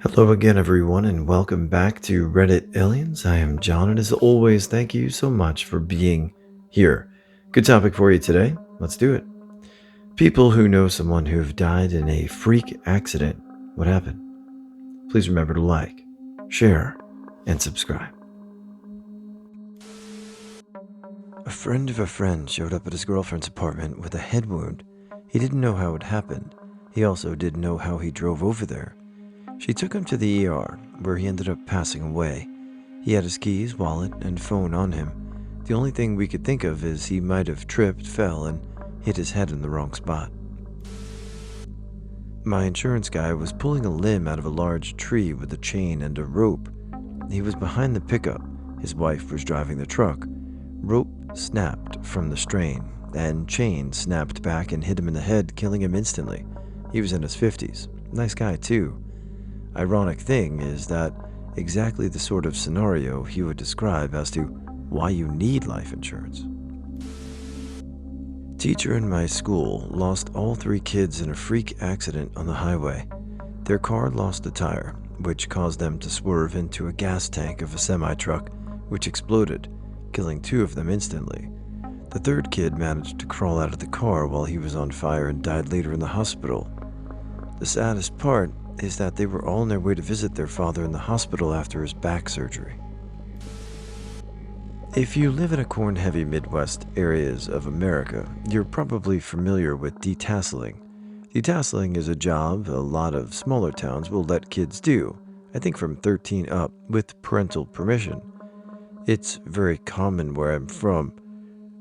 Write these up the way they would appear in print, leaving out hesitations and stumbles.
Hello again, everyone, and welcome back to Reddit Aliens. I am John, and as always, thank you so much for being here. Good topic for you today. Let's do it. People who know someone who have died in a freak accident. What happened? Please remember to like, share, and subscribe. A friend of a friend showed up at his girlfriend's apartment with a head wound. He didn't know how it happened. He also didn't know how he drove over there. She took him to the ER, where he ended up passing away. He had his keys, wallet, and phone on him. The only thing we could think of is he might have tripped, fell, and hit his head in the wrong spot. My insurance guy was pulling a limb out of a large tree with a chain and a rope. He was behind the pickup. His wife was driving the truck. Rope snapped from the strain, and chain snapped back and hit him in the head, killing him instantly. He was in his 50s. Nice guy, too. Ironic thing is that exactly the sort of scenario he would describe as to why you need life insurance. Teacher in my school lost all 3 kids in a freak accident on the highway. Their car lost a tire, which caused them to swerve into a gas tank of a semi-truck, which exploded, killing 2 of them instantly. The 3rd kid managed to crawl out of the car while he was on fire and died later in the hospital. The saddest part is that they were all on their way to visit their father in the hospital after his back surgery. If you live in a corn-heavy Midwest areas of America, you're probably familiar with detasseling. Detasseling is a job a lot of smaller towns will let kids do, I think from 13 up, with parental permission. It's very common where I'm from.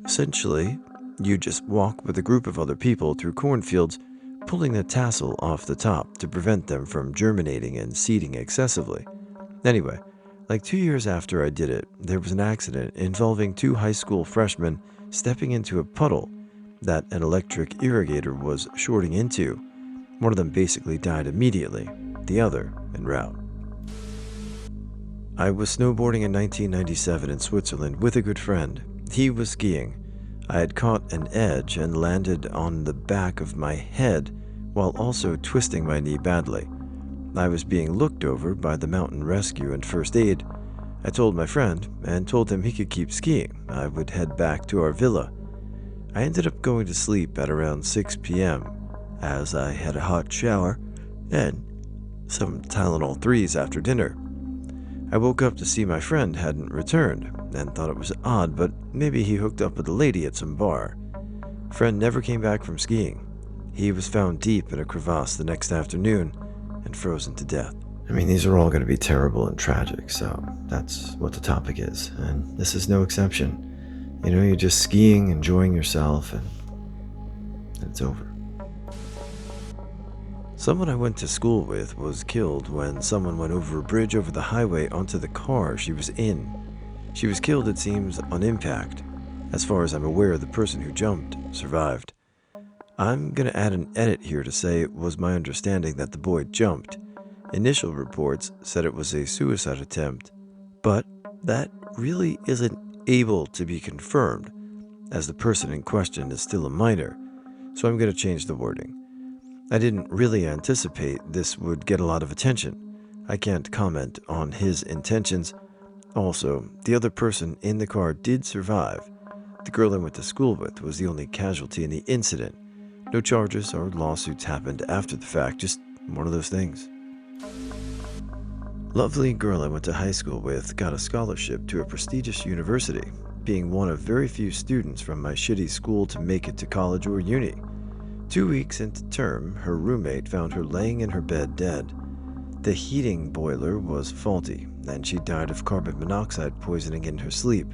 Essentially, you just walk with a group of other people through cornfields, pulling the tassel off the top to prevent them from germinating and seeding excessively. Anyway, like 2 years after I did it, there was an accident involving 2 high school freshmen stepping into a puddle that an electric irrigator was shorting into. One of them basically died immediately, the other en route. I was snowboarding in 1997 in Switzerland with a good friend. He was skiing. I had caught an edge and landed on the back of my head while also twisting my knee badly. I was being looked over by the mountain rescue and first aid. I told my friend and told him he could keep skiing. I would head back to our villa. I ended up going to sleep at around 6 p.m. as I had a hot shower and some Tylenol 3s after dinner. I woke up to see my friend hadn't returned and thought it was odd, but maybe he hooked up with a lady at some bar. Friend never came back from skiing. He was found deep in a crevasse the next afternoon and frozen to death. I mean, these are all going to be terrible and tragic, so that's what the topic is, and this is no exception. You know, you're just skiing, enjoying yourself, and it's over. Someone I went to school with was killed when someone went over a bridge over the highway onto the car she was in. She was killed, it seems, on impact. As far as I'm aware, the person who jumped survived. I'm gonna add an edit here to say it was my understanding that the boy jumped. Initial reports said it was a suicide attempt, but that really isn't able to be confirmed, as the person in question is still a minor, so I'm gonna change the wording. I didn't really anticipate this would get a lot of attention. I can't comment on his intentions. Also, the other person in the car did survive. The girl I went to school with was the only casualty in the incident. No charges or lawsuits happened after the fact, just one of those things. Lovely girl I went to high school with got a scholarship to a prestigious university, being one of very few students from my shitty school to make it to college or uni. 2 weeks into term, her roommate found her laying in her bed dead. The heating boiler was faulty, and she died of carbon monoxide poisoning in her sleep.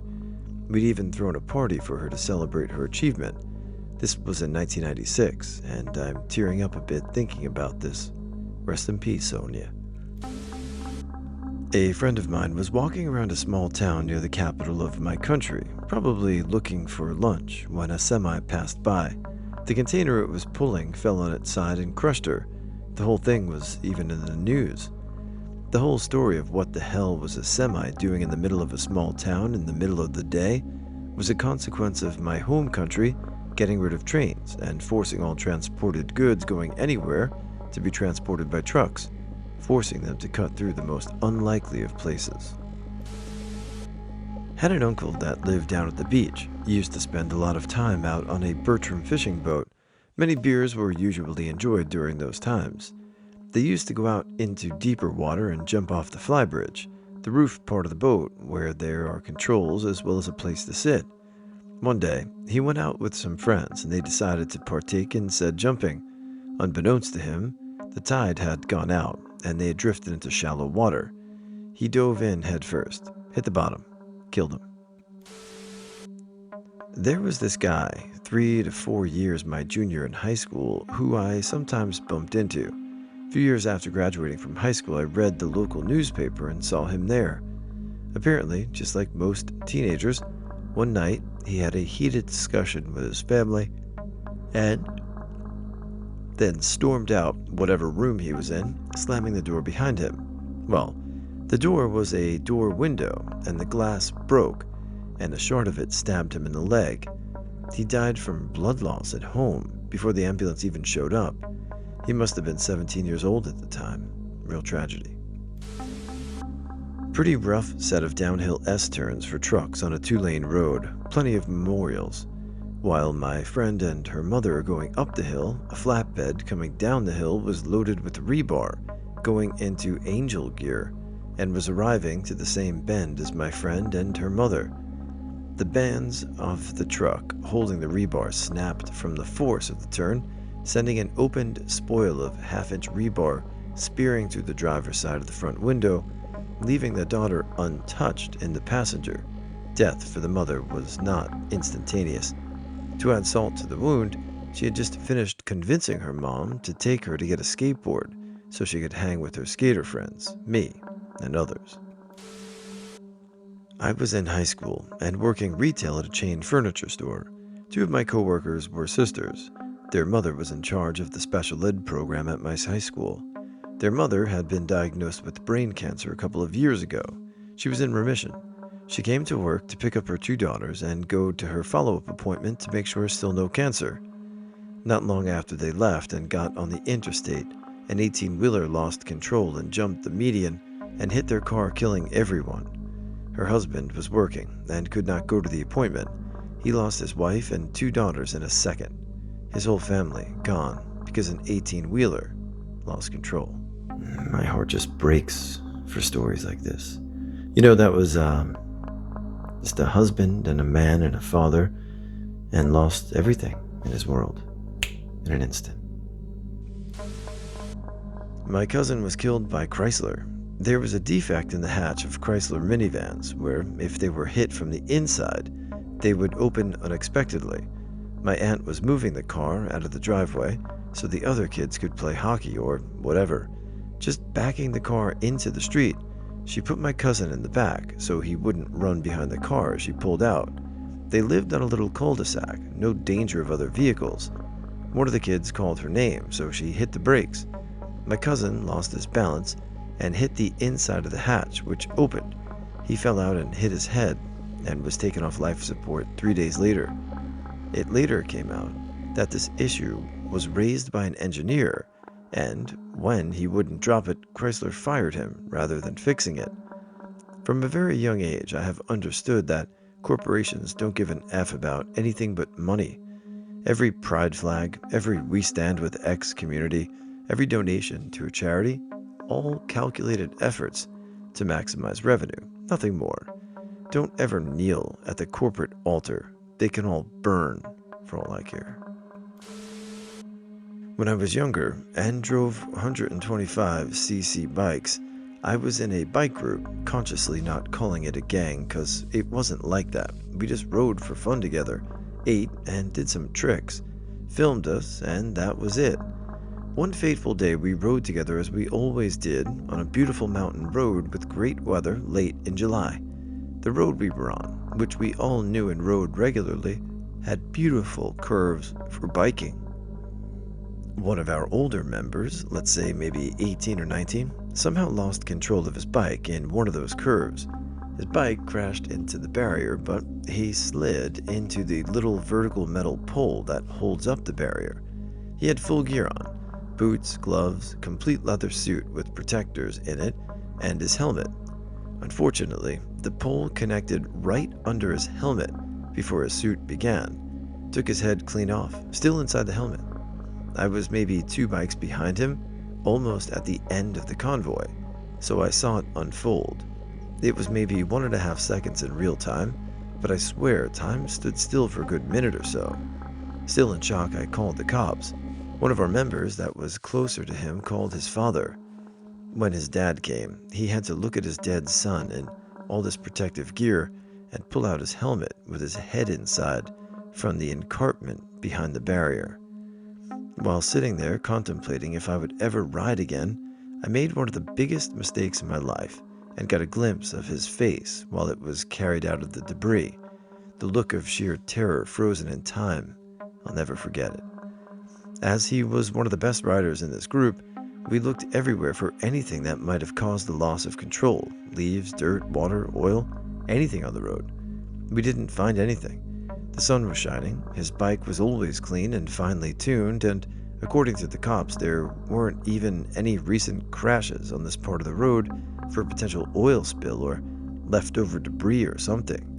We'd even thrown a party for her to celebrate her achievement. This was in 1996, and I'm tearing up a bit thinking about this. Rest in peace, Sonia. A friend of mine was walking around a small town near the capital of my country, probably looking for lunch, when a semi passed by. The container it was pulling fell on its side and crushed her. The whole thing was even in the news. The whole story of what the hell was a semi doing in the middle of a small town in the middle of the day was a consequence of my home country getting rid of trains and forcing all transported goods going anywhere to be transported by trucks. forcing them to cut through the most unlikely of places. Had an uncle that lived down at the beach. He used to spend a lot of time out on a Bertram fishing boat. Many beers were usually enjoyed during those times. They used to go out into deeper water and jump off the flybridge, the roof part of the boat where there are controls as well as a place to sit. One day, he went out with some friends and they decided to partake in said jumping. Unbeknownst to him, the tide had gone out and they had drifted into shallow water. He dove in head first, hit the bottom, killed him. There was this guy, 3 to 4 years my junior in high school, who I sometimes bumped into. A few years after graduating from high school, I read the local newspaper and saw him there. Apparently, just like most teenagers, one night he had a heated discussion with his family and then stormed out whatever room he was in, slamming the door behind him. Well, the door was a door window and the glass broke and a shard of it stabbed him in the leg. He died from blood loss at home before the ambulance even showed up. He must have been 17 years old at the time. Real tragedy. Pretty rough set of downhill S-turns for trucks on a 2-lane road, plenty of memorials. While my friend and her mother are going up the hill, a flatbed coming down the hill was loaded with rebar, going into angel gear, and was arriving to the same bend as my friend and her mother. The bands of the truck holding the rebar snapped from the force of the turn, sending an opened spoil of half-inch rebar spearing through the driver's side of the front window, leaving the daughter untouched in the passenger. Death for the mother was not instantaneous. To add salt to the wound, she had just finished convincing her mom to take her to get a skateboard so she could hang with her skater friends, me, and others. I was in high school and working retail at a chain furniture store. 2 of my coworkers were sisters. Their mother was in charge of the special ed program at my high school. Their mother had been diagnosed with brain cancer a couple of years ago. She was in remission. She came to work to pick up her 2 daughters and go to her follow-up appointment to make sure still no cancer. Not long after they left and got on the interstate, an 18-wheeler lost control and jumped the median and hit their car, killing everyone. Her husband was working and could not go to the appointment. He lost his wife and 2 daughters in a second. His whole family gone because an 18-wheeler lost control. My heart just breaks for stories like this. That was just a husband and a man and a father, and lost everything in his world in an instant. My cousin was killed by Chrysler. There was a defect in the hatch of Chrysler minivans where, if they were hit from the inside, they would open unexpectedly. My aunt was moving the car out of the driveway so the other kids could play hockey or whatever. Just backing the car into the street, she put my cousin in the back so he wouldn't run behind the car as she pulled out. They lived on a little cul-de-sac, no danger of other vehicles. One of the kids called her name, so she hit the brakes. My cousin lost his balance and hit the inside of the hatch, which opened. He fell out and hit his head and was taken off life support 3 days later. It later came out that this issue was raised by an engineer, and when he wouldn't drop it, Chrysler fired him rather than fixing it. From a very young age, I have understood that corporations don't give an F about anything but money. Every pride flag, every We Stand With X community, every donation to a charity, all calculated efforts to maximize revenue, nothing more. Don't ever kneel at the corporate altar. They can all burn, for all I care. When I was younger and drove 125cc bikes, I was in a bike group, consciously not calling it a gang because it wasn't like that. We just rode for fun together, ate and did some tricks, filmed us, and that was it. One fateful day we rode together as we always did on a beautiful mountain road with great weather late in July. The road we were on, which we all knew and rode regularly, had beautiful curves for biking. One of our older members, let's say maybe 18 or 19, somehow lost control of his bike in one of those curves. His bike crashed into the barrier, but he slid into the little vertical metal pole that holds up the barrier. He had full gear on, boots, gloves, complete leather suit with protectors in it, and his helmet. Unfortunately, the pole connected right under his helmet before his suit began. Took his head clean off, still inside the helmet. I was maybe 2 bikes behind him, almost at the end of the convoy, so I saw it unfold. It was maybe 1.5 seconds in real time, but I swear time stood still for a good minute or so. Still in shock, I called the cops. One of our members that was closer to him called his father. When his dad came, he had to look at his dead son in all this protective gear and pull out his helmet with his head inside from the encarpment behind the barrier. While sitting there contemplating if I would ever ride again, I made one of the biggest mistakes in my life and got a glimpse of his face while it was carried out of the debris. The look of sheer terror frozen in time. I'll never forget it. As he was one of the best riders in this group, we looked everywhere for anything that might have caused the loss of control. Leaves, dirt, water, oil, anything on the road. We didn't find anything. The sun was shining, his bike was always clean and finely tuned, and according to the cops, there weren't even any recent crashes on this part of the road for a potential oil spill or leftover debris or something.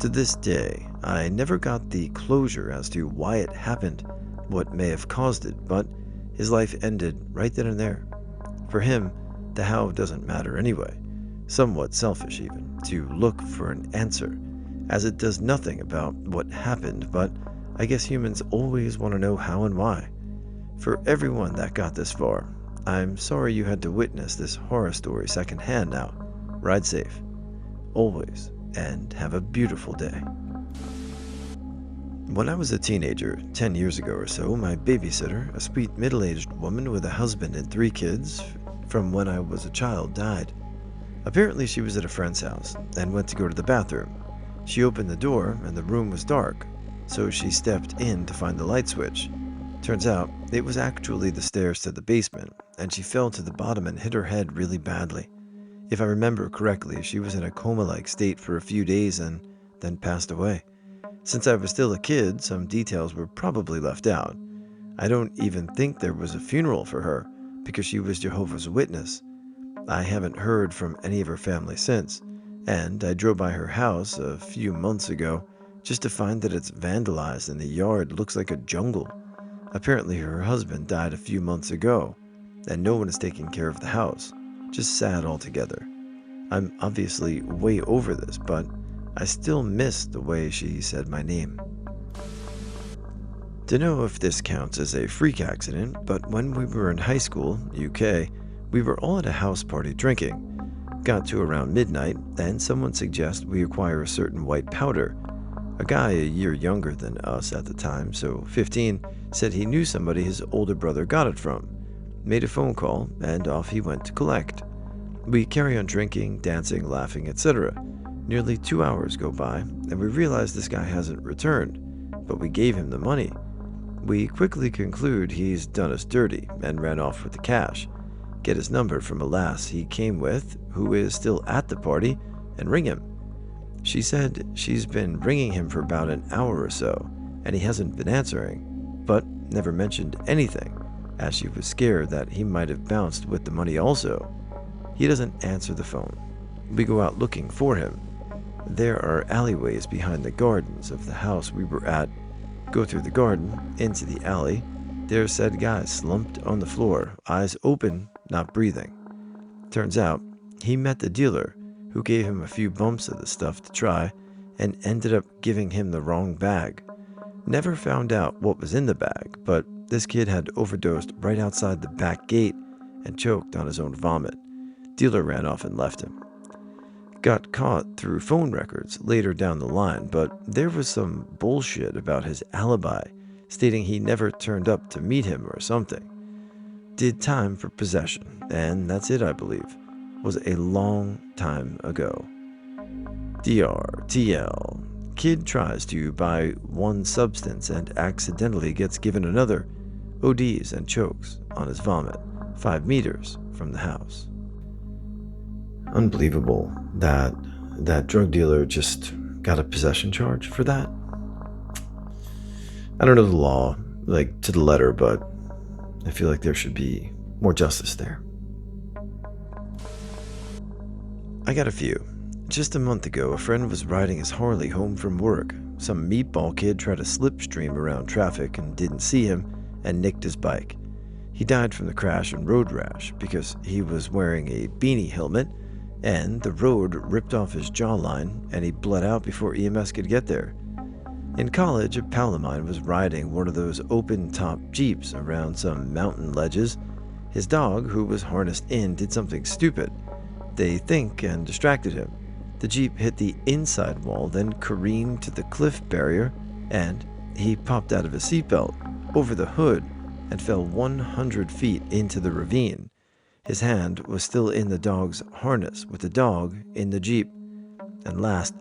To this day, I never got the closure as to why it happened, what may have caused it, but his life ended right then and there. For him, the how doesn't matter anyway. Somewhat selfish even, to look for an answer, as it does nothing about what happened, but I guess humans always want to know how and why. For everyone that got this far, I'm sorry you had to witness this horror story secondhand now. Ride safe. Always. And have a beautiful day. When I was a teenager, 10 years ago or so, my babysitter, a sweet middle-aged woman with a husband and 3 kids from when I was a child, died. Apparently she was at a friend's house and went to go to the bathroom. She opened the door and the room was dark, so she stepped in to find the light switch. Turns out it was actually the stairs to the basement, and she fell to the bottom and hit her head really badly. If I remember correctly, she was in a coma-like state for a few days and then passed away. Since I was still a kid, some details were probably left out. I don't even think there was a funeral for her because she was Jehovah's Witness. I haven't heard from any of her family since, and I drove by her house a few months ago just to find that it's vandalized and the yard looks like a jungle. Apparently her husband died a few months ago, and no one is taking care of the house. Just sad altogether. I'm obviously way over this, but I still miss the way she said my name. To know if this counts as a freak accident, but when we were in high school, UK, we were all at a house party drinking. Got to around midnight, and someone suggested we acquire a certain white powder. A guy a year younger than us at the time, so 15, said he knew somebody his older brother got it from. Made a phone call, and off he went to collect. We carry on drinking, dancing, laughing, etc. Nearly 2 hours go by, and we realize this guy hasn't returned, but we gave him the money. We quickly conclude he's done us dirty and ran off with the cash. Get his number from a lass he came with, who is still at the party, and ring him. She said she's been ringing him for about an hour or so, and he hasn't been answering, but never mentioned anything, as she was scared that he might have bounced with the money also. He doesn't answer the phone. We go out looking for him. There are alleyways behind the gardens of the house we were at. Go through the garden, into the alley. There's said guy slumped on the floor, eyes open, not breathing. Turns out, he met the dealer, who gave him a few bumps of the stuff to try, and ended up giving him the wrong bag. Never found out what was in the bag, but this kid had overdosed right outside the back gate and choked on his own vomit. Dealer ran off and left him. Got caught through phone records later down the line, but there was some bullshit about his alibi, stating he never turned up to meet him or something. Did time for possession, and that's it, I believe. Was a long time ago. DRTL. Kid tries to buy one substance and accidentally gets given another. ODs and chokes on his vomit, 5 meters from the house. Unbelievable that drug dealer just got a possession charge for that. I don't know the law, like to the letter, but I feel like there should be more justice there. I got a few. Just a month ago, a friend was riding his Harley home from work. Some meatball kid tried to slipstream around traffic and didn't see him and nicked his bike. He died from the crash and road rash because he was wearing a beanie helmet and the road ripped off his jawline and he bled out before EMS could get there. In college, a pal of mine was riding one of those open-top Jeeps around some mountain ledges. His dog, who was harnessed in, did something stupid. They think and distracted him. The Jeep hit the inside wall, then careened to the cliff barrier, and he popped out of his seatbelt, over the hood, and fell 100 feet into the ravine. His hand was still in the dog's harness, with the dog in the Jeep. And last,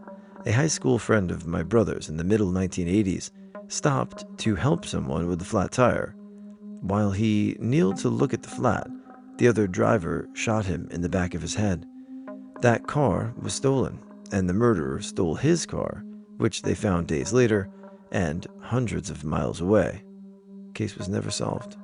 a high school friend of my brother's in the middle 1980s stopped to help someone with a flat tire. While he kneeled to look at the flat, the other driver shot him in the back of his head. That car was stolen, and the murderer stole his car, which they found days later and hundreds of miles away. Case was never solved.